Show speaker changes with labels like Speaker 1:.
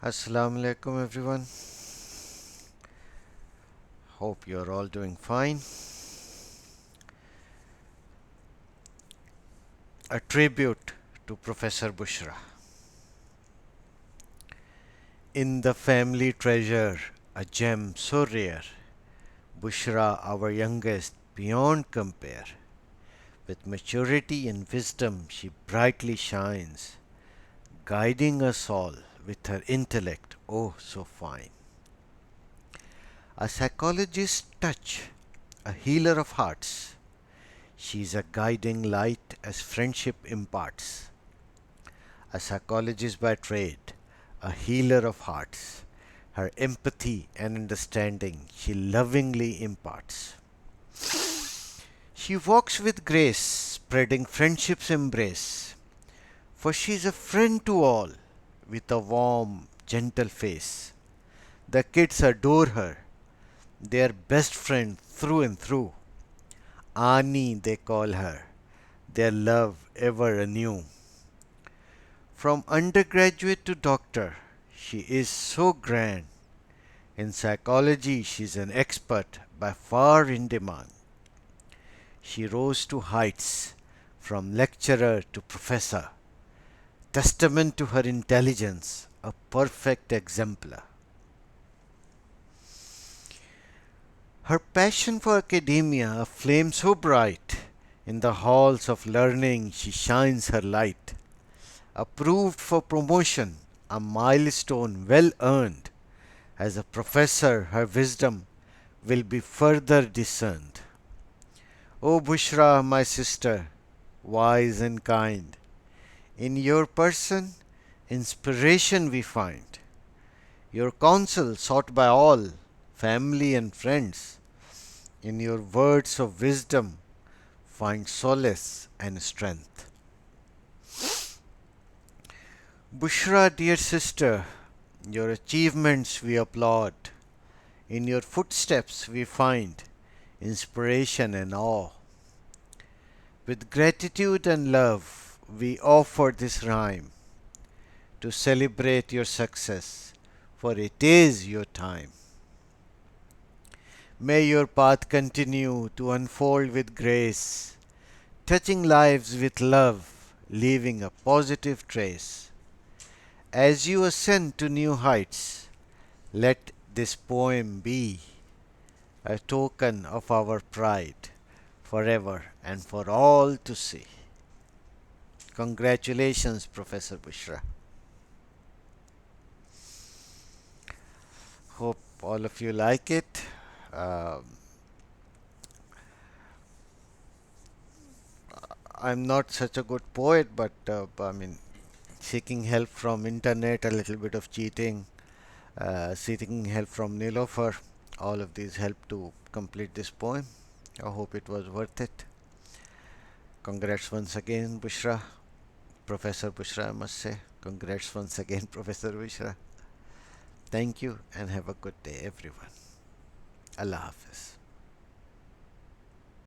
Speaker 1: Assalamu alaikum everyone. Hope you're all doing fine. A tribute to Professor Bushra. In the family treasure, a gem so rare, Bushra, our youngest, beyond compare. With maturity and wisdom, she brightly shines, guiding us all with her intellect, oh so fine. A psychologist's touch, a healer of hearts. She's a guiding light as friendship imparts. A psychologist by trade, a healer of hearts. Her empathy and understanding she lovingly imparts. She walks with grace, spreading friendship's embrace. For she's a friend to all, with a warm, gentle face. The kids adore her, their best friend through and through. Aani they call her, their love ever anew. From undergraduate to doctor, she is so grand. In psychology, she's an expert by far in demand. She rose to heights from lecturer to professor, testament to her intelligence, a perfect exemplar. Her passion for academia, a flame so bright, in the halls of learning she shines her light. Approved for promotion, a milestone well earned. As a professor, her wisdom will be further discerned. O Bushra, my sister, wise and kind, in your person inspiration we find. Your counsel sought by all, family and friends, in your words of wisdom find solace and strength. Bushra, dear sister, your achievements we applaud. In your footsteps we find inspiration and awe. With gratitude and love we offer this rhyme to celebrate your success, for it is your time. May your path continue to unfold with grace, touching lives with love, leaving a positive trace. As you ascend to new heights, let this poem be a token of our pride forever and for all to see. Congratulations, Professor Bushra. Hope all of you like it. Um, I'm not such a good poet, but seeking help from internet, a little bit of cheating, seeking help from Nilofer, all of these helped to complete this poem. I hope it was worth it. Congrats once again, Bushra. Professor Bushra, I must say. Congrats once again, Professor Bushra. Thank you and have a good day, everyone. Allah Hafiz.